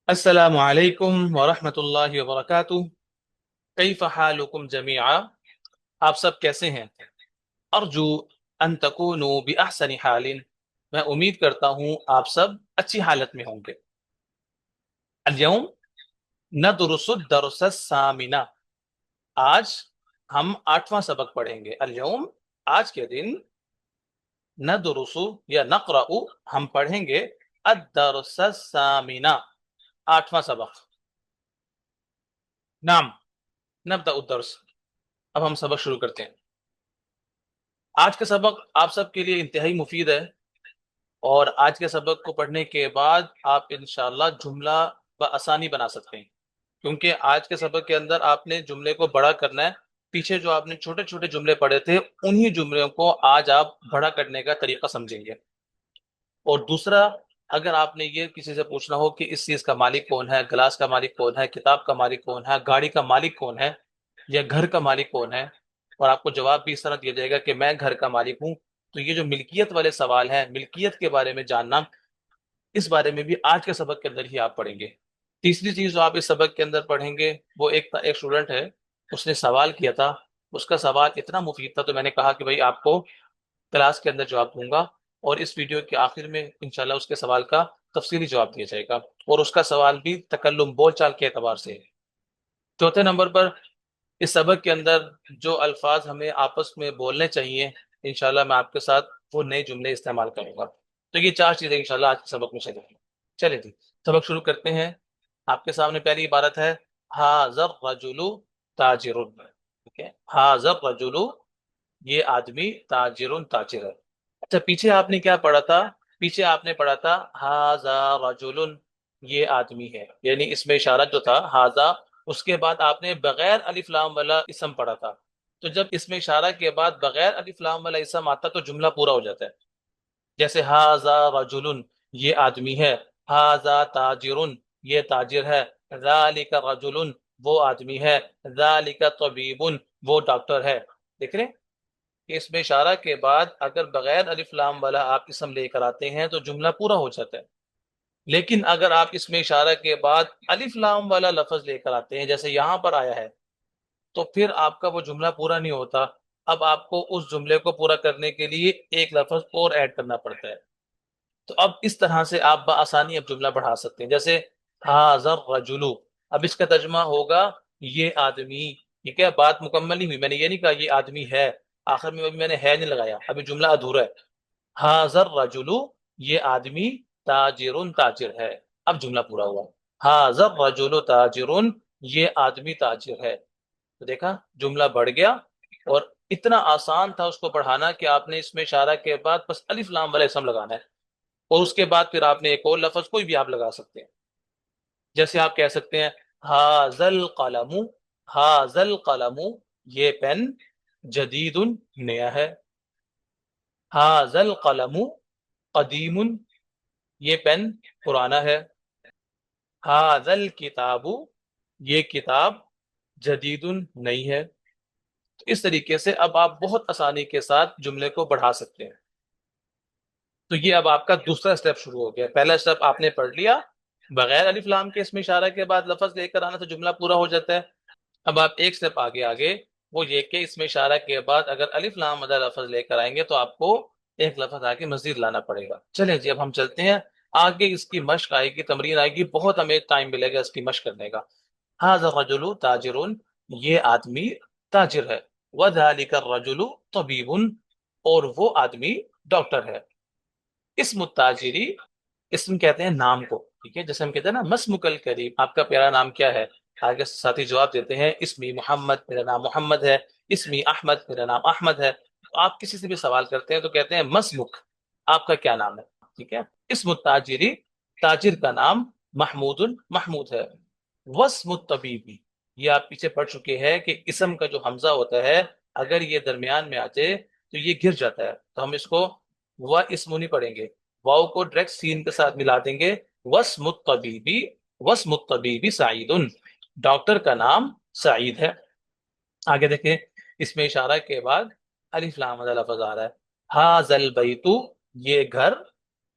السلام علیکم ورحمۃ اللہ وبرکاتہ۔ کیف حالکم جمیعا؟ آپ سب کیسے ہیں؟ ارجو ان تکونوا باحسن حال، میں امید کرتا ہوں آپ سب اچھی حالت میں ہوں گے۔ اليوم ندرس الدرس الثامنہ، آج ہم 8واں سبق پڑھیں گے۔ اليوم، آج کے دن، ندرس یا نقرأ، ہم پڑھیں گے الدرس الثامنہ، 8واں سبق۔ نعم، نبدأ الدرس، اب ہم سبق شروع کرتے ہیں۔ آج کا سبق آپ سب کے لیے انتہائی مفید ہے، اور آج کے سبق کو پڑھنے کے بعد آپ انشاءاللہ جملہ بآسانی بنا سکتے ہیں، کیونکہ آج کے سبق کے اندر آپ نے جملے کو بڑا کرنا ہے۔ پیچھے جو آپ نے چھوٹے چھوٹے جملے پڑھے تھے، انہی جملوں کو آج آپ بڑا کرنے کا طریقہ سمجھیں گے۔ اور دوسرا، اگر آپ نے یہ کسی سے پوچھنا ہو کہ اس چیز کا مالک کون ہے، گلاس کا مالک کون ہے، کتاب کا مالک کون ہے، گاڑی کا مالک کون ہے، یا گھر کا مالک کون ہے، اور آپ کو جواب بھی اس طرح دیا جائے گا کہ میں گھر کا مالک ہوں، تو یہ جو ملکیت والے سوال ہیں، ملکیت کے بارے میں جاننا، اس بارے میں بھی آج کے سبق کے اندر ہی آپ پڑھیں گے۔ تیسری چیز جو آپ اس سبق کے اندر پڑھیں گے، وہ ایک اسٹوڈنٹ ہے، اس نے سوال کیا تھا، اس کا سوال اتنا مفید تھا تو میں نے کہا کہ بھائی آپ کو کلاس کے اندر جواب دوں گا، اور اس ویڈیو کے آخر میں انشاءاللہ اس کے سوال کا تفصیلی جواب دیا جائے گا، اور اس کا سوال بھی تکلم بول چال کے اعتبار سے ہے۔ چوتھے نمبر پر، اس سبق کے اندر جو الفاظ ہمیں آپس میں بولنے چاہیے، انشاءاللہ میں آپ کے ساتھ وہ نئے جملے استعمال کروں گا۔ تو یہ 4 چیزیں انشاءاللہ آج کے سبق میں شامل ہیں۔ چلیں جی، سبق شروع کرتے ہیں۔ آپ کے سامنے پہلی عبارت ہے ھذا الرجل تاجر، ٹھیک ہے، ھذا الرجل، یہ آدمی، تاجر، تاجر ہے۔ اچھا، پیچھے آپ نے کیا پڑھا تھا؟ پیچھے آپ نے پڑھا تھا ھذا رجل، یہ آدمی ہے، یعنی اس میں اشارہ جو تھا ھذا، اس کے بعد آپ نے بغیر الف لام والا اسم پڑھا تھا۔ تو جب اس میں اشارہ کے بعد بغیر الف لام والا اسم آتا تو جملہ پورا ہو جاتا ہے۔ جیسے ھذا رجل، یہ آدمی ہے، ھذا تاجر، یہ تاجر ہے، ذالک رجل، وہ آدمی ہے، ذالک طبیب، وہ ڈاکٹر ہے۔ دیکھ رہے ہیں کہ اس میں اشارہ کے بعد اگر بغیر الف لام والا آپ اسم لے کر آتے ہیں تو جملہ پورا ہو جاتا ہے، لیکن اگر آپ اس میں اشارہ کے بعد الف لام والا لفظ لے کر آتے ہیں جیسے یہاں پر آیا ہے، تو پھر آپ کا وہ جملہ پورا نہیں ہوتا۔ اب آپ کو اس جملے کو پورا کرنے کے لیے ایک لفظ اور ایڈ کرنا پڑتا ہے۔ تو اب اس طرح سے آپ بآسانی اب جملہ بڑھا سکتے ہیں، جیسے ھذا الرجل، اب اس کا ترجمہ ہوگا یہ آدمی، ٹھیک ہے، بات مکمل نہیں ہوئی، میں نے یہ نہیں کہا یہ آدمی ہے، آخر میں ابھی میں نے ہے نہیں لگایا، ابھی جملہ ادھورا ہے۔ ھذا الرجل، یہ آدمی، تاجر، تاجر ہے، اب جملہ پورا ہوا۔ ھذا الرجل تاجر، یہ آدمی تاجر ہے۔ تو دیکھا جملہ بڑھ گیا، اور اتنا آسان تھا اس کو پڑھانا کہ آپ نے اس میں اشارہ کے بعد بس الف لام والا اسم لگانا ہے، اور اس کے بعد پھر آپ نے ایک اور لفظ کوئی بھی آپ لگا سکتے ہیں، جیسے آپ کہہ سکتے ہیں ھذا القلم، ھذا القلم، یہ پین، جدید، نیا ہے، ھذا القلم قدیم، یہ پین پرانا ہے، ھذا الکتاب، یہ کتاب جدید، نئی ہے۔ تو اس طریقے سے اب آپ بہت آسانی کے ساتھ جملے کو بڑھا سکتے ہیں۔ تو یہ اب آپ کا دوسرا اسٹیپ شروع ہو گیا۔ پہلا اسٹیپ آپ نے پڑھ لیا، بغیر الف لام کے اس میں اشارہ کے بعد لفظ لے کر آنا تو جملہ پورا ہو جاتا ہے۔ اب آپ ایک اسٹیپ آگے، وہ یہ کہ اس میں اشارہ کے بعد اگر الف لام والا لفظ لے کر آئیں گے تو آپ کو ایک لفظ آگے مزید لانا پڑے گا۔ چلیں جی، اب ہم چلتے ہیں آگے، اس کی مشق آئے گی، تمرین آئے گی، بہت ہمیں ٹائم ملے گا اس کی مشق کرنے کا۔ ھذا الرجل تاجر، یہ آدمی تاجر ہے، وذالک الرجل طبیب، اور وہ آدمی ڈاکٹر ہے۔ اسم التاجری، اسم کہتے ہیں نام کو، ٹھیک ہے، جیسے ہم کہتے ہیں نا مسمک الکریم، آپ کا پیارا نام کیا ہے؟ آگے ساتھی جواب دیتے ہیں اسمی محمد، میرا نام محمد ہے، اسمی احمد، میرا نام احمد ہے۔ تو آپ کسی سے بھی سوال کرتے ہیں تو کہتے ہیں مسمک، آپ کا کیا نام ہے، ٹھیک ہے۔ اسم التاجری، تاجر کا نام، محمود، محمود ہے۔ واسم الطبیبی، یہ آپ پیچھے پڑھ چکے ہیں کہ اسم کا جو حمزہ ہوتا ہے اگر یہ درمیان میں آ جائے تو یہ گر جاتا ہے، تو ہم اس کو و اسم نہیں پڑھیں گے، واؤ کو ڈائریکٹ سین کے ساتھ ملا دیں گے۔ واسم الطبیبی، واسم الطبیبی سعید، ڈاکٹر کا نام سعید ہے۔ آگے دیکھیں، اس میں اشارہ کے بعد الف لام والا لفظ آ رہا ہے، ھذا البیت، یہ گھر،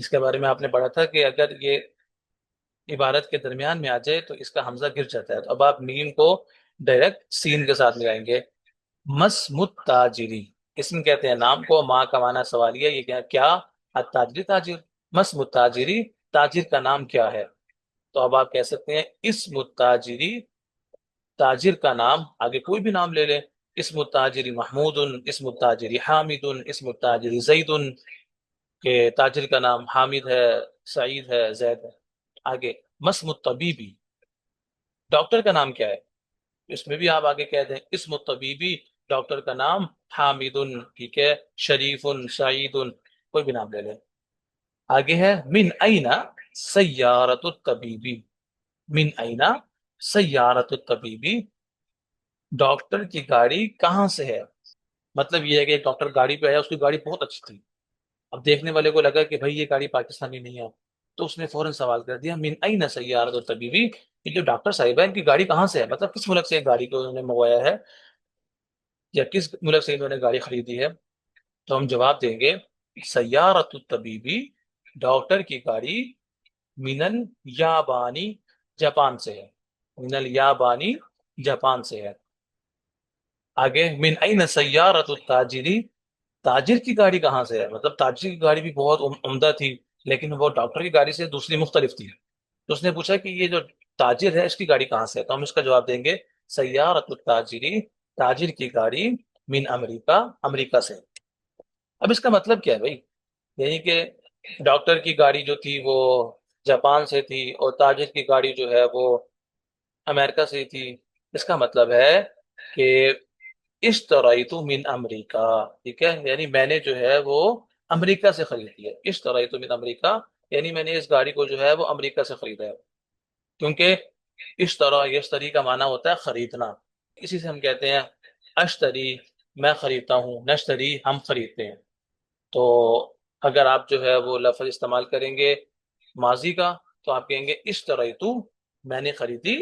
اس کے بارے میں آپ نے پڑھا تھا کہ اگر یہ عبارت کے درمیان میں آ جائے تو اس کا حمزہ گر جاتا ہے. تو اب آپ میم کو ڈائریکٹ سین کے ساتھ ملائیں گے. مسمت تاجری، اسم کہتے ہیں نام کو، ماں کا معنی سوالیہ، یہ کیا التاجری تاجر، مسمت تاجری تاجر کا نام کیا ہے. تو اب آپ کہہ سکتے ہیں اسم التاجری، تاجر کا نام، آگے کوئی بھی نام لے لیں، اسم التاجری محمود، اسم التاجری حامد، اسم التاجری زید، کہ تاجر کا نام حامد ہے، سعید ہے، زید ہے. آگے مسم الطبیبی، ڈاکٹر کا نام کیا ہے؟ اس میں بھی آپ آگے کہہ دیں اسم الطبیبی، ڈاکٹر کا نام حامد، ٹھیک ہے، شریف، سعید، کوئی بھی نام لے لیں. آگے ہے من اینا سیارت الطبیبی، من اینا سیارت الطبیبی، ڈاکٹر کی گاڑی کہاں سے ہے. مطلب یہ ہے کہ ایک ڈاکٹر گاڑی پہ آیا، اس کی گاڑی بہت اچھی تھی. اب دیکھنے والے کو لگا کہ بھائی یہ گاڑی پاکستانی نہیں ہے، تو اس نے فوراً سوال کر دیا من این سیارۃ الطبیبی، یہ جو ڈاکٹر صاحب ہے ان کی گاڑی کہاں سے ہے، مطلب کس ملک سے ایک گاڑی کو انہوں نے منگوایا ہے، یا کس ملک سے انہوں نے گاڑی خریدی ہے. تو ہم جواب دیں گے سیارۃ الطبیبی، ڈاکٹر کی گاڑی، من الیابانی، جاپان سے ہے، من الیابانی، جاپان سے ہے. آگے من این سیارۃ التاجری، تاجر کی گاڑی کہاں سے ہے، مطلب تاجر کی گاڑی بھی بہت عمدہ تھی لیکن وہ ڈاکٹر کی گاڑی سے دوسری مختلف تھی. تو اس نے پوچھا کہ یہ جو تاجر ہے اس کی گاڑی کہاں سے ہے، تو ہم اس کا جواب دیں گے سیارۃ التاجری، تاجر کی گاڑی، من امریکہ، امریکہ سے. اب اس کا مطلب کیا ہے بھائی، یعنی کہ ڈاکٹر کی گاڑی جو تھی وہ جاپان سے تھی اور تاجر کی گاڑی جو ہے وہ امریکہ سے تھی. اس کا مطلب ہے کہ اشتریت من امریکہ، ٹھیک ہے، یعنی میں نے جو ہے وہ امریکہ سے خریدی ہے. اشتریت من امریکہ یعنی میں نے اس گاڑی کو جو ہے وہ امریکہ سے خریدا ہے، کیونکہ اشترا، یشتری کا معنی ہوتا ہے خریدنا. اسی سے ہم کہتے ہیں اشتری، میں خریدتا ہوں، نشتری، ہم خریدتے ہیں. تو اگر آپ جو ہے وہ لفظ استعمال کریں گے ماضی کا تو آپ کہیں گے اشتریتو، میں نے خریدی،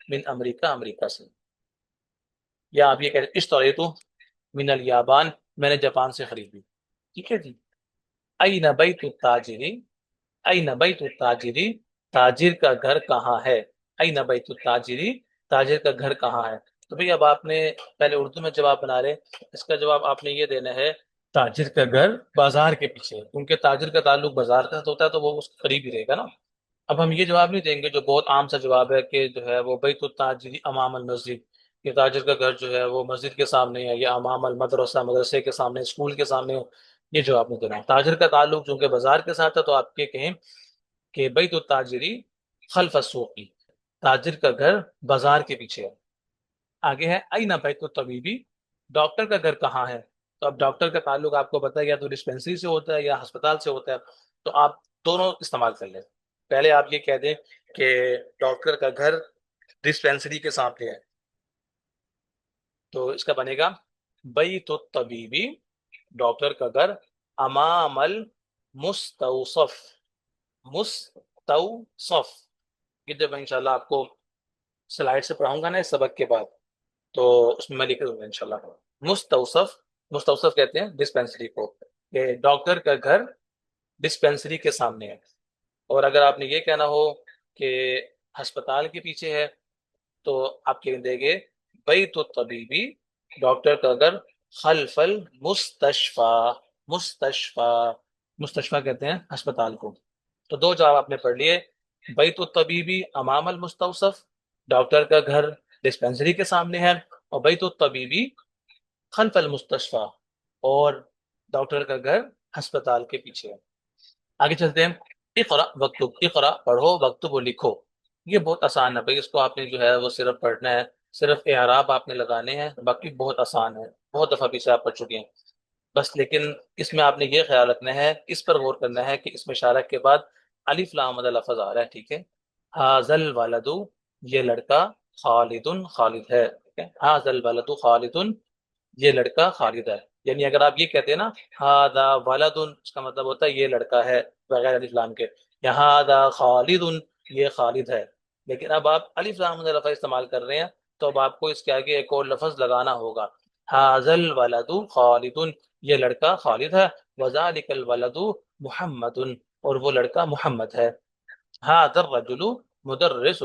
من امریکہ، امریکہ سے. یا آپ یہ کہتے ہیں اشتریتو من الیابان، میں نے جاپان سے خریدی. ٹھیک ہے جی. این بیت التاجری، این بیت التاجری، تاجر کا گھر کہاں ہے. این بیت التاجری، تاجر کا گھر کہاں ہے. تو بھئی اب آپ نے پہلے اردو میں جواب بنا رہے، اس کا جواب آپ نے یہ دینا ہے تاجر کا گھر بازار کے پیچھے، کیونکہ تاجر کا تعلق بازار کا ہوتا ہے تو وہ اس کے قریب ہی رہے گا نا. اب ہم یہ جواب نہیں دیں گے جو بہت عام سا جواب ہے کہ جو ہے وہ بیت التاجری امام المسجد، کہ تاجر کا گھر جو ہے وہ مسجد کے سامنے ہے، یا امام المدرسہ، مدرسے کے سامنے، اسکول کے سامنے ہو. یہ جواب نہیں دینا. تاجر کا تعلق چونکہ بازار کے ساتھ ہے تو آپ یہ کہیں کہ بیت التاجری خلف السوق، تاجر کا گھر بازار کے پیچھے ہے. آگے ہے این بیت الطبیبی، ڈاکٹر کا گھر کہاں ہے. تو اب ڈاکٹر کا تعلق آپ کو پتہ ہے یا تو ڈسپینسری سے ہوتا ہے یا ہسپتال سے ہوتا ہے، تو آپ دونوں استعمال کر لیں. پہلے آپ یہ کہہ دیں کہ ڈاکٹر کا گھر ڈسپینسری کے سامنے ہے، تو اس کا بنے گا بیت الطبیبی، ڈاکٹر کا گھر، امام المستوصف، مستوصف، یہ جب میں انشاءاللہ آپ کو سلائڈ سے پڑھاؤں گا نا اس سبق کے بعد تو اس میں لکھ دوں گا انشاءاللہ. مستوصف، مستوصف کہتے ہیں ڈسپینسری کو، کہ ڈاکٹر کا گھر ڈسپینسری کے سامنے ہے. اور اگر آپ نے یہ کہنا ہو کہ ہسپتال کے پیچھے ہے تو آپ کہہ دیں گے بیت الطبیبی، ڈاکٹر کا گھر، خلف المستشفى، مستشفى، مستشفى کہتے ہیں ہسپتال کو. تو دو جواب آپ نے پڑھ لیے، بیت الطبیبی امام المستوصف، ڈاکٹر کا گھر ڈسپینسری کے سامنے ہے، اور بیت الطبیبی خلف المستشفى، اور ڈاکٹر کا گھر ہسپتال کے پیچھے ہے. آگے چلتے ہیں. اقرا وکتب، اقرا پڑھو، وکتب و لکھو. یہ بہت آسان ہے بھائی، اس کو آپ نے جو ہے وہ صرف پڑھنا ہے، صرف اعراب آپ نے لگانے ہیں، باقی بہت آسان ہے، بہت دفعہ پیچھے آپ پڑھ چکے ہیں بس. لیکن اس میں آپ نے یہ خیال رکھنا ہے، اس پر غور کرنا ہے کہ اس میں اشارہ کے بعد الف لام مد لفظ آ رہا ہے. ٹھیک ہے. حاذل ولد، یہ لڑکا، خالد، خالد ہے. ٹھیک ہے. حاذل ولد خالد، یہ لڑکا خالد ہے. یعنی اگر آپ یہ کہتے ہیں نا ہاذا ولد، اس کا مطلب ہوتا ہے یہ لڑکا ہے بغیر الف لام کے. یا ہاذا خالد، یہ خالد ہے. لیکن اب آپ الف لام مد لفظ استعمال کر رہے ہیں تو اب آپ کو اس کے آگے ایک اور لفظ لگانا ہوگا. حاذل ولد خالد، یہ لڑکا خالد ہے. وذالک الولد محمد، اور وہ لڑکا محمد ہے. هذا الرجل مدرس،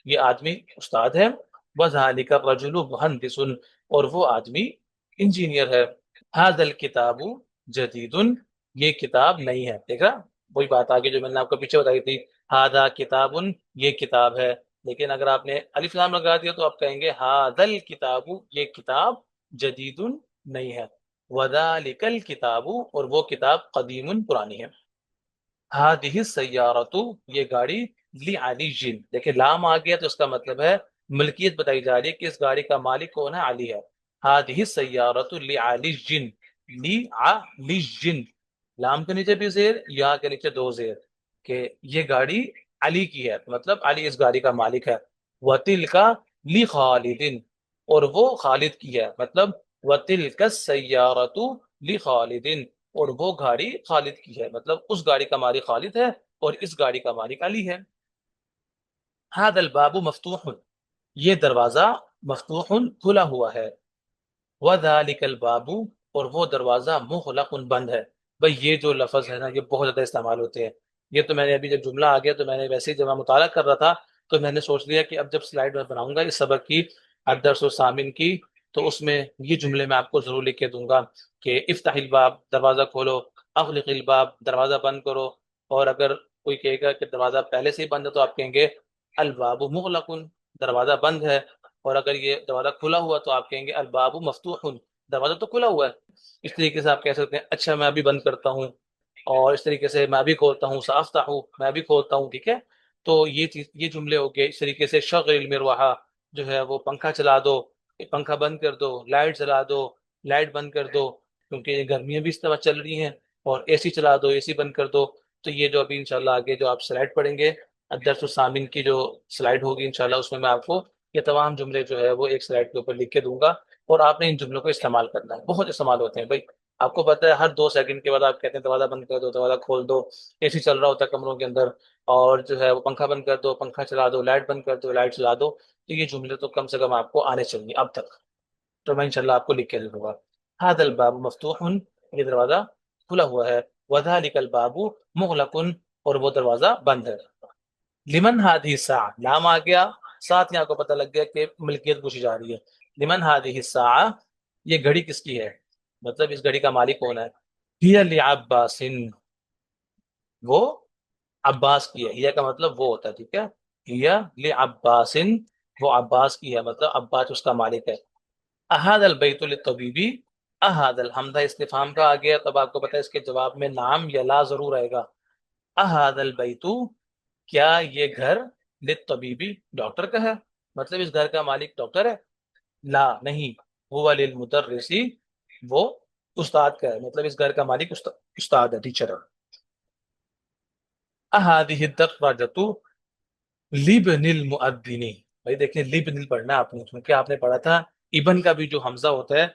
یہ آدمی استاد ہے. وذلك الرجل مهندس، اور وہ آدمی انجینئر ہے. هذا الكتاب جدید، یہ کتاب نئی ہے. دیکھ رہا وہی بات آگے جو میں نے آپ کو پیچھے بتائی تھی. هذا کتاب، یہ کتاب ہے. لیکن اگر آپ نے الف لام لگا دیا تو آپ کہیں گے هذا الكتاب، یہ کتاب جدید نئی ہے. وذلك الكتاب، اور وہ کتاب قدیم پرانی ہے. هذه السیارۃ، یہ گاڑی لعلی، دیکھیں لام آ گیا تو اس کا مطلب ہے ملکیت بتائی جا رہی ہے کہ اس گاڑی کا مالک کون ہے؟ علی ہے. هذه السیارۃ لعلی، لعلی، لام کے نیچے بھی زیر، یا کے نیچے دو زیر، کہ یہ گاڑی علی کی ہے، مطلب علی اس گاڑی کا مالک ہے. وتلک لخالد، اور وہ خالد کی ہے، مطلب وتلک السیارۃ لخالد، اور وہ گاڑی خالد کی ہے، مطلب اس گاڑی کا مالک خالد ہے اور اس گاڑی کا مالک علی ہے. هذا الباب مفتوح، یہ دروازہ مفتوح کھلا ہوا ہے. وذلك الباب، اور وہ دروازہ مغلق بند ہے. بھئی یہ جو لفظ ہے نا یہ بہت زیادہ استعمال ہوتے ہیں. یہ تو میں نے ابھی جب جملہ آ گیا تو میں نے ویسے ہی جب میں مطالعہ کر رہا تھا تو میں نے سوچ لیا کہ اب جب سلائڈ میں بناؤں گا اس سبق کی، الدرس الثامن کی، تو اس میں یہ جملے میں آپ کو ضرور لکھ کے دوں گا کہ افتح الباب، دروازہ کھولو، اغلق الباب، دروازہ بند کرو. اور اگر کوئی کہے گا کہ دروازہ پہلے سے ہی بند ہے تو آپ کہیں گے الباب مغلق، دروازہ بند ہے. اور اگر یہ دروازہ کھلا ہوا تو آپ کہیں گے الباب مفتوح، دروازہ تو کھلا ہوا ہے. اس طریقے سے آپ کہہ سکتے ہیں اچھا میں ابھی بند کرتا ہوں، اور اس طریقے سے میں بھی کھولتا ہوں، سافتح، میں بھی کھولتا ہوں. ٹھیک ہے، تو یہ چیز، یہ جملے ہو گئے. اس طریقے سے شغل المروحہ، جو ہے وہ پنکھا چلا دو، پنکھا بند کر دو. لائٹ جلا دو، لائٹ بند کر دو، کیونکہ گرمیاں بھی اس طرح چل رہی ہیں. اور اے سی چلا دو، اے سی بند کر دو. تو یہ جو ابھی انشاءاللہ آگے جو آپ سلائڈ پڑھیں گے، الدرس الثامن کی جو سلائڈ ہوگی انشاءاللہ، اس میں آپ کو یہ تمام جملے جو ہے وہ ایک سلائڈ کے اوپر لکھ کے دوں گا. اور آپ نے ان جملوں کو استعمال کرنا ہے، بہت استعمال ہوتے ہیں بھائی. آپ کو پتہ ہے ہر 2 سیکنڈ کے بعد آپ کہتے ہیں دروازہ بند کر دو، دروازہ کھول دو. اے سی چل رہا ہوتا ہے کمروں کے اندر، اور جو ہے وہ پنکھا بند کر دو، پنکھا چلا دو، لائٹ بند کر دو، لائٹ چلا دو. تو یہ جملے تو کم سے کم آپ کو آنے چاہیے اب تک. تو میں انشاءاللہ آپ کو لکھ کے دے دوں گا. هذا الباب مفتوح، یہ دروازہ کھلا ہوا ہے. وذلك الباب مغلق، اور وہ دروازہ بند ہے. لمن هذه الساعة، نام آ گیا، ساتھ یہاں کو پتہ لگ گیا کہ ملکیت پوچھی جا رہی ہے. لمن هذه الساعة، یہ گھڑی کس کی ہے، مطلب اس گھڑی کا مالک کون ہے. هي لعباس، وہ عباس کی ہے. ہیا کا مطلب وہ ہوتا ہے. ٹھیک ہے، ہیا لعباس، وہ عباس کی ہے، مطلب عباس اس کا مالک ہے. احد البیت للطبیبی، احد الحمدہ استفہام کا آ گیا، تب آپ کو پتہ ہے اس کے جواب میں نام یا لا ضرور آئے گا. احد البیت، کیا یہ گھر، للطبیبی، ڈاکٹر کا ہے، مطلب اس گھر کا مالک ڈاکٹر ہے. لا، نہیں. هو للمدرسی، وہ استاد کا ہے، مطلب اس گھر کا مالک استاد ہے، ٹیچر ہے. احادیث الدراجۃ لابن المؤذن، بھائی دیکھیں لبن پڑھنا آپ نے، کیونکہ آپ نے پڑھا تھا ابن کا بھی جو حمزہ ہوتا ہے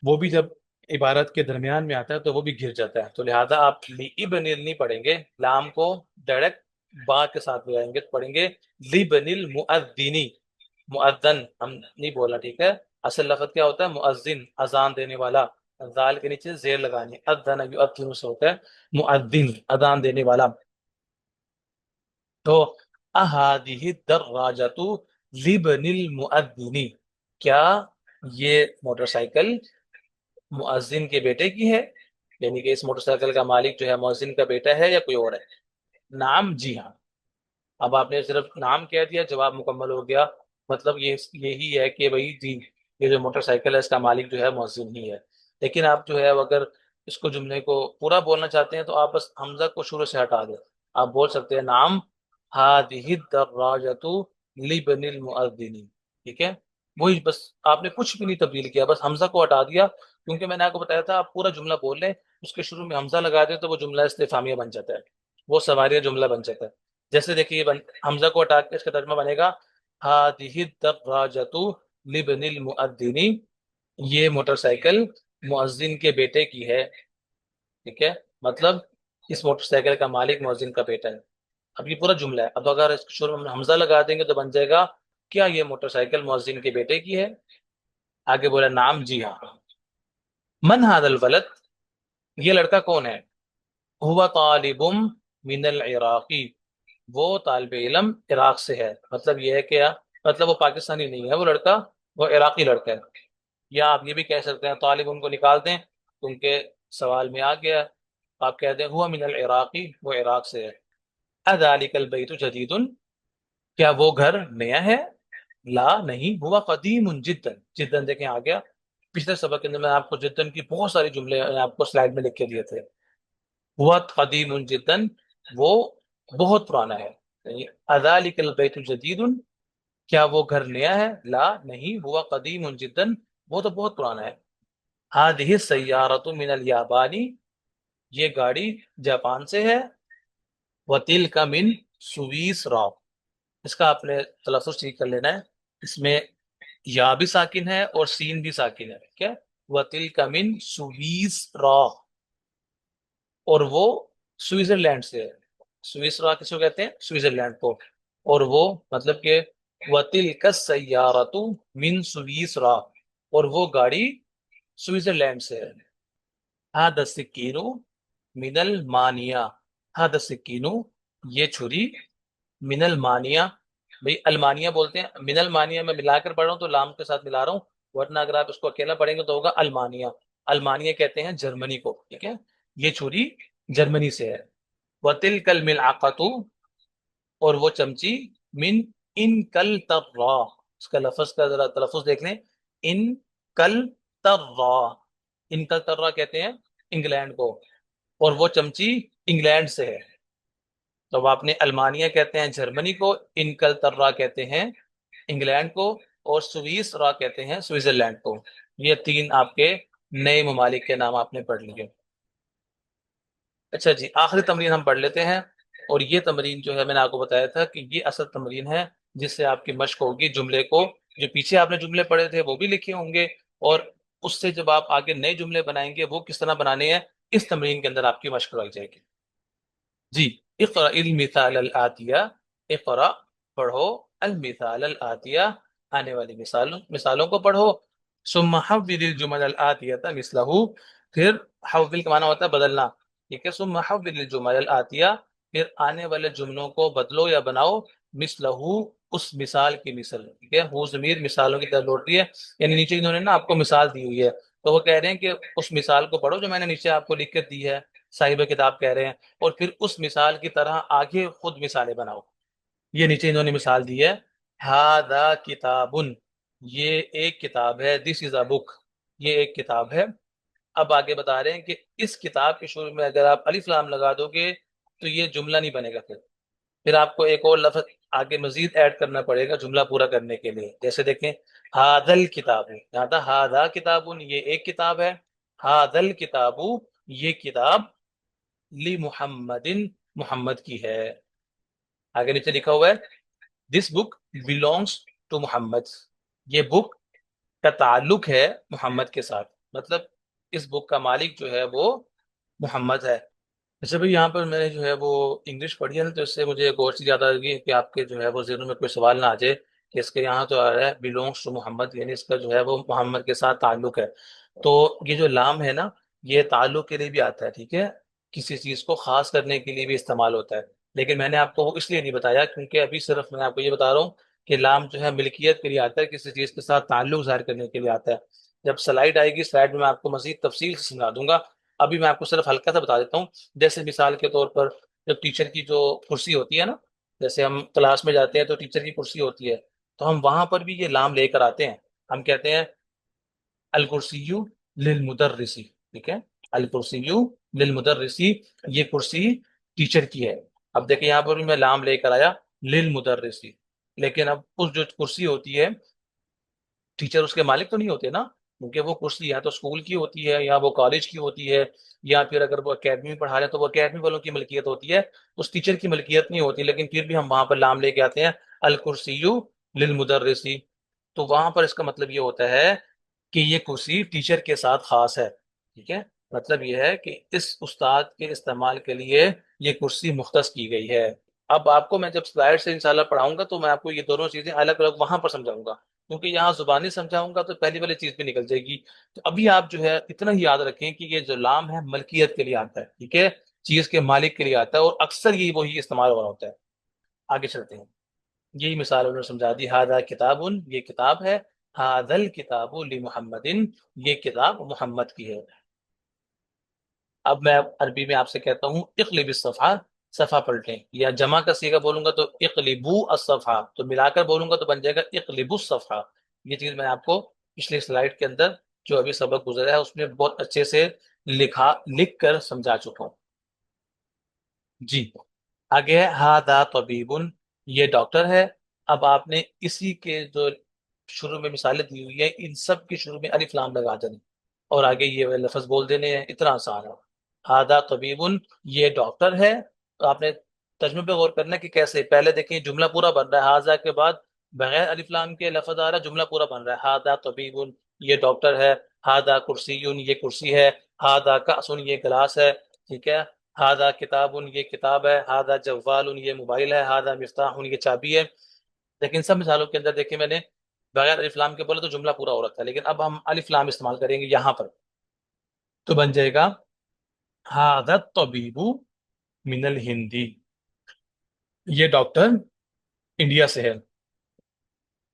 وہ بھی جب عبارت کے درمیان میں آتا ہے تو وہ بھی گر جاتا ہے. تو لہذا آپ ابن نہیں پڑھیں گے، لام کو ڈائریکٹ با کے ساتھ لگائیں گے، پڑھیں گے لبن المؤذنی. مؤذن ہم نہیں بولا، ٹھیک ہے. اصل لفظ کیا ہوتا ہے؟ مؤذن، اذان دینے والا. ذال کے نیچے زیر لگانی، اذن یؤذن سے ہوتا ہے مؤذن، اذان دینے والا. تو احادیث الدراجۃ لابن المؤذن، کیا یہ موٹر سائیکل مؤذن کے بیٹے کی ہے، یعنی کہ اس موٹر سائیکل کا مالک جو ہے مؤذن کا بیٹا ہے یا کوئی اور ہے. نام، جی ہاں. اب آپ نے صرف نام کہہ دیا، جواب مکمل ہو گیا. مطلب یہی ہے کہ بھائی جی، یہ جو موٹر سائیکل ہے اس کا مالک جو ہے مؤذن ہی ہے. لیکن آپ جو ہے اگر اس کو جملے کو پورا بولنا چاہتے ہیں تو آپ بس حمزہ کو شروع سے ہٹا دیں. آپ بول سکتے ہیں نام هذه الدراجۃ لابن المؤذن. ٹھیک ہے، وہی بس، آپ نے کچھ بھی نہیں تبدیل کیا، بس حمزہ کو ہٹا دیا. کیونکہ میں نے آپ کو بتایا تھا آپ پورا جملہ بول لیں، اس کے شروع میں حمزہ لگا دیں تو وہ جملہ استفہامیہ بن جاتا ہے، وہ سواریہ جملہ بن جاتا ہے. جیسے دیکھیے حمزہ کو ہٹا کے اس کا ترجمہ بنے گا هذه الدراجۃ لابن المؤذن، یہ موٹر سائیکل مؤذن کے بیٹے کی ہے. ٹھیک ہے، مطلب اس موٹر سائیکل کا مالک مؤذن کا بیٹا ہے. اب یہ پورا جملہ ہے. اب اگر اس کے شروع میں حمزہ لگا دیں گے تو بن جائے گا کیا یہ موٹر سائیکل مؤذن کے بیٹے کی ہے. آگے بولا نام، جی ہاں. من هذا الولد، یہ لڑکا کون ہے. هو طالب من العراقی، وہ طالب علم عراق سے ہے. مطلب یہ ہے کہ مطلب وہ پاکستانی نہیں ہے وہ لڑکا، وہ عراقی لڑکا ہے. یا آپ یہ بھی کہہ سکتے ہیں طالب ان کو نکال دیں تو ان کے سوال میں آ گیا، آپ کہہ دیں ہوا من العراقی، وہ عراق سے ہے. اذالک البیت جدید، کیا وہ گھر نیا ہے؟ لا نہیں، ہوا قدیم جدا. جدا دیکھیں آ گیا. پچھلے سبق کے اندر میں آپ کو جدن کی بہت ساری جملے آپ کو سلائڈ میں لکھ کے دیے تھے. ہوا قدیم جدا، وہ بہت پرانا ہے. یعنی اذالک البیت جدید، کیا وہ گھر نیا ہے؟ لا نہیں، ہوا قدیم جدا، وہ تو بہت پرانا ہے. هذه السیارۃ من الیابانی، یہ گاڑی جاپان سے ہے. وتلک من سویسرا، اس کا آپ نے تلفظ ٹھیک کر لینا ہے. اس میں یا بھی ساکن ہے اور سین بھی ساکن ہے. ٹھیک ہے، وتلک من سویسرا، اور وہ سوئٹزرلینڈ سے ہے. سویسرا کس کو کہتے ہیں؟ سوئٹزرلینڈ کو. اور وہ مطلب کہ وتلک السیارۃ من سویسرا، اور وہ گاڑی سوئٹزرلینڈ سے ہے. هذا السکین من المانیہ، هذا السکین، یہ چھری، من المانیہ، بھئی المانیہ بولتے ہیں. من المانیہ میں ملا کر پڑھ رہا ہوں تو لام کے ساتھ ملا رہا ہوں، ورنہ اگر آپ اس کو اکیلا پڑھیں گے تو ہوگا المانیہ. المانیہ کہتے ہیں جرمنی کو. ٹھیک ہے، یہ چھری جرمنی سے ہے. وَتِلْكَ الْمِلْعَقَةُ، اور وہ چمچی، من ان کل ترا، اس کا لفظ کا ذرا تلفظ دیکھ لیں. ان کل ترا، ان کل ترا کہتے ہیں انگلینڈ کو، اور وہ چمچی انگلینڈ سے ہے. تو آپ نے المانیہ کہتے ہیں جرمنی کو، انکلترا کہتے ہیں انگلینڈ کو، اور سوئس را کہتے ہیں سوئٹزرلینڈ کو. یہ تین آپ کے نئے ممالک کے نام آپ نے پڑھ لیے. اچھا جی، آخری تمرین ہم پڑھ لیتے ہیں. اور یہ تمرین جو ہے میں نے آپ کو بتایا تھا کہ یہ اصل تمرین ہے جس سے آپ کی مشق ہوگی. جملے کو جو پیچھے آپ نے جملے پڑھے تھے وہ بھی لکھے ہوں گے، اور اس سے جب آپ آگے نئے جملے بنائیں گے وہ کس طرح بنانے ہیں اس تمرین کے اندر آپ کی مشق کرائی جائے گی. جی، اقرأ المثال الآتیہ، اقرأ پڑھو، المثال الآتیہ آنے والی مثالوں کو پڑھو. ثم حول الجمل الآتیہ مثلہ، پھر حول کا معنی ہوتا ہے بدلنا. ٹھیک ہے، ثم حول الجمل الآتیہ، پھر آنے والے جملوں کو بدلو یا بناؤ، مثلہ اس مثال کی مثل. ٹھیک ہے، وہ ضمیر مثالوں کی طرف لوٹ رہی ہے، یعنی نیچے انہوں نے نا آپ کو مثال دی ہوئی ہے تو وہ کہہ رہے ہیں کہ اس مثال کو پڑھو جو میں نے نیچے آپ کو لکھ کر دی ہے. صاحب کتاب کہہ رہے ہیں، اور پھر اس مثال کی طرح آگے خود مثالیں بناؤ. یہ نیچے انہوں نے مثال دی ہے، ہذا کتاب، یہ ایک کتاب ہے. دس از اے بک، یہ ایک کتاب ہے. اب آگے بتا رہے ہیں کہ اس کتاب کے شروع میں اگر آپ الف لام لگا دو گے تو یہ جملہ نہیں بنے گا. پھر آپ کو ایک اور لفظ آگے مزید ایڈ کرنا پڑے گا جملہ پورا کرنے کے لیے. جیسے دیکھیں ہذا الکتاب، یہاں تھا ہذا کتاب، یہ ایک کتاب ہے. ہذا الکتاب، یہ کتاب، لی محمد، محمد کی ہے. آگے نیچے لکھا ہوا ہے دس بک belongs ٹو محمد، یہ بک کا تعلق ہے محمد کے ساتھ. مطلب اس بک کا مالک جو ہے وہ محمد ہے. اچھا بھائی، یہاں پر میں نے جو ہے وہ انگلش پڑھی ہے نا، تو اس سے مجھے ایک اور چیز یاد آ گئی کہ آپ کے جو ہے وہ ذہنوں میں کوئی سوال نہ آ جائے کہ اس کے یہاں تو آ رہا ہے belongs ٹو محمد، یعنی اس کا جو ہے وہ محمد کے ساتھ تعلق ہے. تو یہ جو لام ہے نا، یہ تعلق کے لیے بھی آتا ہے. ٹھیک ہے، کسی چیز کو خاص کرنے کے لیے بھی استعمال ہوتا ہے. لیکن میں نے آپ کو وہ اس لیے نہیں بتایا کیونکہ ابھی صرف میں آپ کو یہ بتا رہا ہوں کہ لام جو ہے ملکیت کے لیے آتا ہے، کسی چیز کے ساتھ تعلق ظاہر کرنے کے لیے آتا ہے. جب سلائڈ آئے گی سلائڈ میں آپ کو مزید تفصیل سے سمجھا دوں گا. ابھی میں آپ کو صرف ہلکا سا بتا دیتا ہوں. جیسے مثال کے طور پر جب ٹیچر کی جو کرسی ہوتی ہے نا، جیسے ہم کلاس میں جاتے ہیں تو ٹیچر کی کرسی ہوتی ہے، تو ہم وہاں پر بھی یہ لام لے کر آتے ہیں. ہم کہتے ہیں الکرسی للمدرسی. ٹھیک ہے، الکرسی للمدرسی، یہ کرسی ٹیچر کی ہے. اب دیکھیں یہاں پر بھی میں لام لے کر آیا للمدرسی، لیکن اب اس جو کرسی ہوتی ہے ٹیچر اس کے مالک تو نہیں ہوتے نا، کیونکہ وہ کرسی یا تو اسکول کی ہوتی ہے یا وہ کالج کی ہوتی ہے، یا پھر اگر وہ اکیڈمی میں پڑھا رہے ہیں تو وہ اکیڈمی والوں کی ملکیت ہوتی ہے، اس ٹیچر کی ملکیت نہیں ہوتی. لیکن پھر بھی ہم وہاں پر لام لے کے آتے ہیں الکرسی للمدرسی. تو وہاں پر اس کا مطلب یہ ہوتا ہے کہ یہ کرسی ٹیچر کے ساتھ خاص ہے. ٹھیک ہے، مطلب یہ ہے کہ اس استاد کے استعمال کے لیے یہ کرسی مختص کی گئی ہے. اب آپ کو میں جب سلائڈ سے انشاءاللہ پڑھاؤں گا تو میں آپ کو یہ دونوں چیزیں الگ الگ وہاں پر سمجھاؤں گا، کیونکہ یہاں زبانی سمجھاؤں گا تو پہلی والی چیز بھی نکل جائے گی. تو ابھی آپ جو ہے اتنا ہی یاد رکھیں کہ یہ جو لام ہے ملکیت کے لیے آتا ہے. ٹھیک ہے، چیز کے مالک کے لیے آتا ہے، اور اکثر یہ وہی استعمال ہو رہا ہوتا ہے۔ آگے چلتے ہیں، یہی مثال انہوں نے سمجھا دی، ہاذا کتاب، یہ کتاب ہے، ہاذا الکتاب لمحمد، یہ کتاب محمد کی ہے۔ اب میں عربی میں آپ سے کہتا ہوں اقلب الصفحہ، صفحہ پلٹیں، یا جمع کا صیغہ بولوں گا تو اقلبو الصفحہ، تو ملا کر بولوں گا تو بن جائے گا اقلبو الصفحہ۔ یہ چیز میں آپ کو پچھلی سلائیڈ کے اندر جو ابھی سبق گزرا ہے اس میں بہت اچھے سے لکھ کر سمجھا چکا ہوں۔ جی، آگے ہے ہاذا طبیب، یہ ڈاکٹر ہے۔ اب آپ نے اسی کے جو شروع میں مثالیں دی ہوئی ہیں ان سب کے شروع میں الف لام لگا دینا اور آگے یہ لفظ بول دینے ہیں، اتنا آسان ہے۔ ہاذا طبیب، یہ ڈاکٹر ہے۔ تو آپ نے ترجمے پہ غور کرنا ہے کہ کیسے، پہلے دیکھیں جملہ پورا بن رہا ہے، ہاذا کے بعد بغیر الف لام کے لفظ آ رہا ہے، جملہ پورا بن رہا ہے، ہاذا طبیب، یہ ڈاکٹر ہے، ہاذا کرسی، یہ کرسی ہے، ہاذا کأس، یہ گلاس ہے، ٹھیک ہے، ہاذا کتاب، یہ کتاب ہے، ہاذا جوال، یہ موبائل ہے، ہاذا مفتاح، یہ چابی ہے۔ لیکن سب مثالوں کے اندر دیکھیں میں نے بغیر الف لام کے بولے تو جملہ پورا ہو رکھا ہے، لیکن اب ہم الف لام استعمال کریں گے یہاں پر، تو بن جائے گا ہاذا الطبیب من الہندی، یہ ڈاکٹر انڈیا سے ہے۔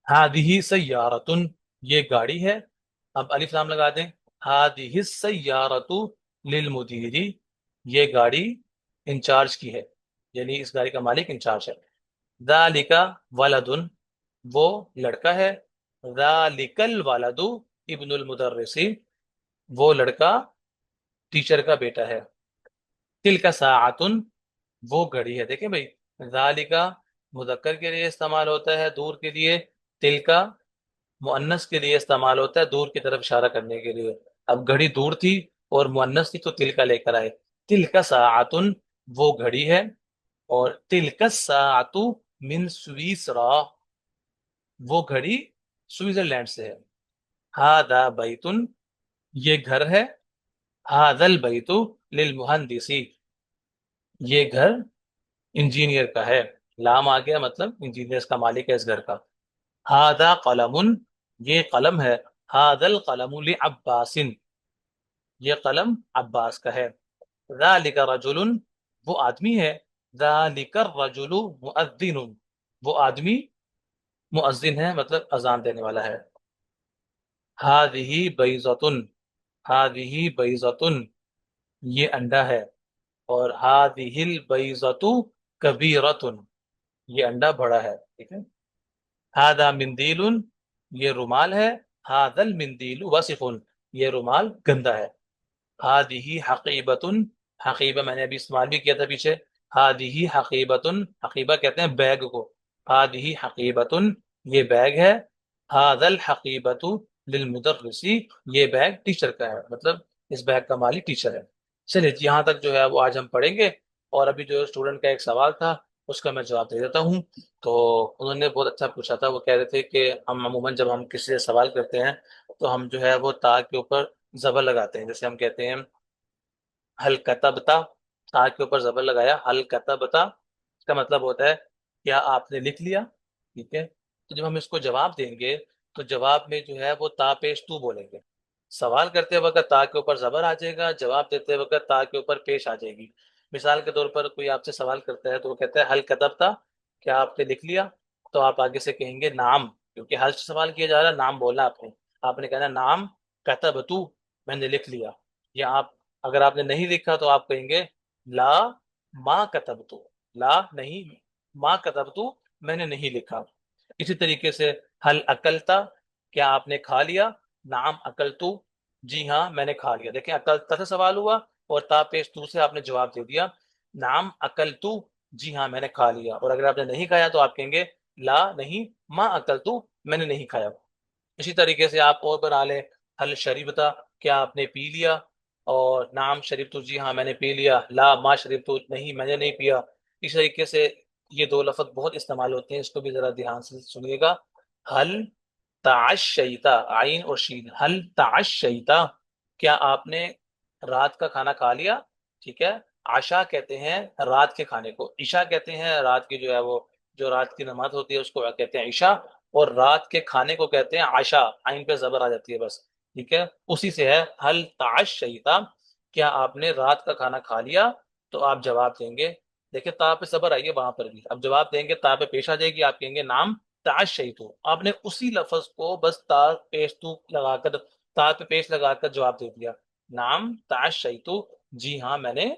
ہادہ سیارۃ، یہ گاڑی ہے، اب الف لام لگا دیں، ہادہ السیارۃ للمدیر، یہ گاڑی انچارج کی ہے، یعنی اس گاڑی کا مالک انچارج ہے۔ ذالک ولد، وہ لڑکا ہے، ذالک الولد ابن المدرس، وہ لڑکا ٹیچر کا بیٹا ہے۔ تلک ساعۃ، وہ گھڑی ہے، دیکھیں بھائی، ذالک مذکر کے لیے استعمال ہوتا ہے دور کے لیے، تلک مؤنث کے لیے استعمال ہوتا ہے دور کی طرف اشارہ کرنے کے لیے۔ اب گھڑی دور تھی اور مؤنث تھی تو تلک لے کر آئے، تلک ساعۃ، وہ گھڑی ہے، اور تلک الساعۃ من سویسرا، وہ گھڑی سوئٹزرلینڈ سے ہے۔ ہاذا بیت، یہ گھر ہے، ہاذا البیت للمہندس، یہ گھر انجینئر کا ہے، لام آ گیا مطلب انجینئر کا مالک ہے اس گھر کا۔ ہاذا قلم، یہ قلم ہے، ہاذا القلم لعباس، یہ قلم عباس کا ہے۔ ذالک رجل، وہ آدمی ہے، ذالک الرجل مؤذن، وہ آدمی مؤذن ہے مطلب اذان دینے والا ہے۔ ہذہ بیضۃ، ہذہ بیضۃ، یہ انڈا ہے، اور ہذہ البیضۃ کبیرۃ، یہ انڈا بڑا ہے، ٹھیک ہے۔ ہذا مندیل، یہ رومال ہے، ہذا المندیل وسخ، یہ رومال گندا ہے۔ ہذہ حقیبۃ، حقیبہ میں نے ابھی استعمال بھی کیا تھا پیچھے، ہذہ حقیبۃ، حقیبہ کہتے ہیں بیگ کو، ہذہ حقیبۃ، یہ بیگ ہے، ہذا الحقیبۃ للمدرس، یہ بیگ ٹیچر کا ہے، مطلب اس بیگ کا مالک ٹیچر ہے۔ چلیے یہاں تک جو ہے وہ آج ہم پڑھیں گے، اور ابھی جو اسٹوڈنٹ کا ایک سوال تھا اس کا میں جواب دے دیتا ہوں۔ تو انہوں نے بہت اچھا پوچھا تھا، وہ کہہ رہے تھے کہ ہم عموماً جب ہم کسی سے سوال کرتے ہیں تو ہم جو ہے وہ تا کے اوپر زبر لگاتے ہیں، جیسے ہم کہتے ہیں حل کتبتا، تا کے اوپر زبر لگایا، حل کتبتا، اس کا مطلب ہوتا ہے کیا آپ نے لکھ لیا، ٹھیک ہے۔ تو جب ہم اس کو جواب دیں گے تو جواب میں جو ہے وہ تا پیش تو بولیں گے، سوال کرتے وقت تا کے اوپر زبر آ جائے گا، جواب دیتے وقت تا کے اوپر پیش آ جائے گی۔ مثال کے طور پر کوئی آپ سے سوال کرتا ہے تو وہ کہتا ہے حل کتبتا، کیا آپ نے لکھ لیا، تو آپ آگے سے کہیں گے نام، کیونکہ حل سے سوال کیا جا رہا ہے، نام بولا آپ نے کہنا نام کتبتو، میں نے لکھ لیا، یا آپ اگر آپ نے نہیں لکھا تو آپ کہیں گے لا ما کتبتو، لا نہیں، ما کتبتو، میں نے نہیں لکھا۔ اسی طریقے سے حل اکلتا، کیا آپ نے کھا لیا، نعم اکلتو، جی ہاں میں نے کھا لیا۔ دیکھیں اکلتا سے سوال ہوا اور تا پیش تو سے آپ نے جواب دے دیا، نعم اکلتو، جی ہاں میں نے کھا لیا۔ اور اگر آپ نے نہیں کھایا تو آپ کہیں گے لا نہیں، ما اکلتو، میں نے نہیں کھایا۔ اسی طریقے سے آپ اور بنا لیں، حل شریبتا، کیا آپ نے پی لیا، اور نعم شریبتو، جی ہاں میں نے پی لیا، لا ما شریبتو، نہیں میں نے نہیں پیا۔ اس طریقے سے یہ دو لفظ بہت استعمال ہوتے ہیں، اس کو بھی ذرا دھیان سے سنیے گا۔ حل تعشیتا، عین اور شین، حل تعشیتا، کیا آپ نے رات کا کھانا کھا لیا، ٹھیک ہے۔ عشاء کہتے ہیں رات کے کھانے کو، عشاء کہتے ہیں رات کی جو ہے وہ جو رات کی نماز ہوتی ہے اس کو کہتے ہیں عشاء، اور رات کے کھانے کو کہتے ہیں عشاء، عین پہ زبر آ جاتی ہے بس، ٹھیک ہے، اسی سے ہے حل تعشیتا، کیا آپ نے رات کا کھانا کھا لیا، تو آپ جواب دیں گے، دیکھیں تا پہ صبر آئیے وہاں پر بھی، اب جواب دیں گے تا پہ پیش آ جائے گی، آپ کہیں گے نام تعشیتو، آپ نے اسی لفظ کو بس تا پیش تو لگا کر، تا پہ پیش لگا کر جواب دے دیا، نام تعشیتو، جی ہاں میں نے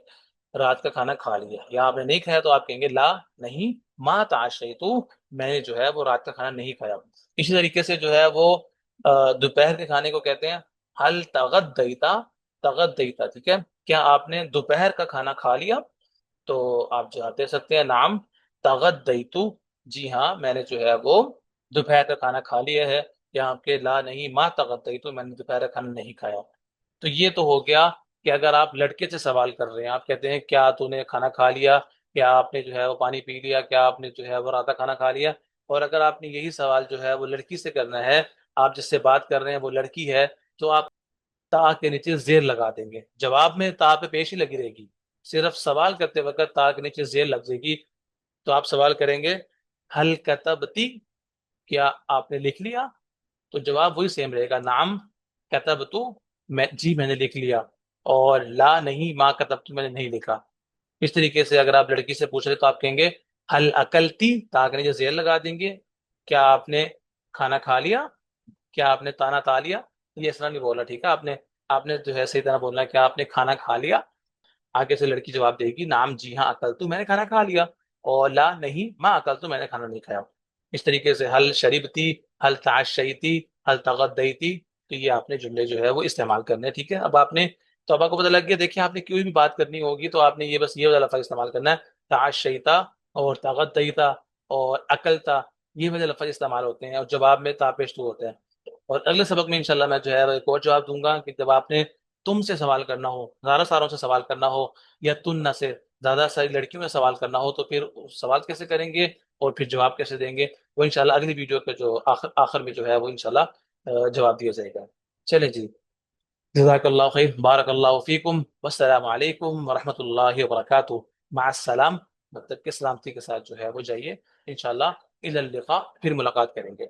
رات کا کھانا کھا لیا، یا آپ نے نہیں کھایا تو آپ کہیں گے لا نہیں، ما تعشیتو، میں نے جو ہے وہ رات کا کھانا نہیں کھایا۔ اسی طریقے سے جو ہے وہ دوپہر کے کھانے کو کہتے ہیں حل تغدیتا، تغدیتا، ٹھیک ہے، کیا آپ نے دوپہر کا کھانا کھا لیا؟ تو آپ جواب دے سکتے ہیں نام تغدیتو، جی ہاں میں نے جو ہے وہ دوپہر کا کھانا کھا لیا ہے، یا آپ کے لا نہیں ما تغدیتو، میں نے دوپہر کا کھانا نہیں کھایا۔ تو یہ تو ہو گیا کہ اگر آپ لڑکے سے سوال کر رہے ہیں، آپ کہتے ہیں کیا تو نے کھانا کھا لیا، کیا آپ نے جو ہے وہ پانی پی لیا، کیا آپ نے جو ہے وہ رات کا کھانا کھا لیا، اور اگر آپ نے یہی سوال جو ہے وہ لڑکی سے کرنا ہے، آپ جس سے بات کر رہے ہیں وہ لڑکی ہے، تو آپ تا کے نیچے زیر لگا دیں گے، جواب میں تا پہ پیش ہی لگی رہے گی، صرف سوال کرتے وقت تا کے نیچے زیر لگ جائے گی۔ تو آپ سوال کریں گے حل کتبتی، کیا آپ نے لکھ لیا؟ تو جواب وہی سیم رہے گا، نام کتبتو، میں جی میں نے لکھ لیا، اور لا نہیں ما کتبتو، میں نے نہیں لکھا۔ اس طریقے سے اگر آپ لڑکی سے پوچھ رہے تو آپ کہیں گے حل اکلتی، تا کے نیچے زیر لگا دیں گے، کیا آپ نے کھانا کھا لیا، کیا آپ نے تانا تا لیا، یہ اس طرح نہیں بولا، ٹھیک ہے، آپ نے جو ہے صحیح طرح بولنا ہے، کیا آپ نے کھانا کھا لیا؟ آگے سے لڑکی جواب دے گی نام جی ہاں اکل تو، میں نے کھانا کھا لیا، اور لا نہیں ما اکل تو، میں نے کھانا نہیں کھایا۔ اس طریقے سے حل شریبتی، حل تعشیتی، حل تغدیتی، تو یہ آپ نے جملے جو ہے وہ استعمال کرنے ہیں، ٹھیک ہے۔ اب آپ نے، تو اب آپ کو پتہ لگ گیا، دیکھیں آپ نے کوئی بھی بات کرنی ہوگی تو آپ نے یہ بس یہ والا لفظ استعمال کرنا ہے، تعشیتا اور تغدیتا اور اکلتا، یہ والے لفظ استعمال ہوتے ہیں، اور جواب میں تا پیش تو ہوتے ہیں۔ اور اگلے سبق میں انشاءاللہ میں جو ہے ایک اور جواب دوں گا، کہ جب آپ نے تم سے سوال کرنا ہو، زیادہ ساروں سے سوال کرنا ہو، یا تن سے زیادہ ساری لڑکیوں میں سوال کرنا ہو، تو پھر سوال کیسے کریں گے اور پھر جواب کیسے دیں گے، وہ انشاءاللہ اگلی ویڈیو کے جو آخر میں جو ہے وہ انشاءاللہ جواب دیا جائے گا۔ چلیں جی، جزاک اللہ خیر، بارک اللہ فیکم، والسلام علیکم ورحمۃ اللہ وبرکاتہ، مع السلام، مطلب کہ سلامتی کے ساتھ جو ہے وہ جائیے، انشاءاللہ الی اللقاء، پھر ملاقات کریں گے۔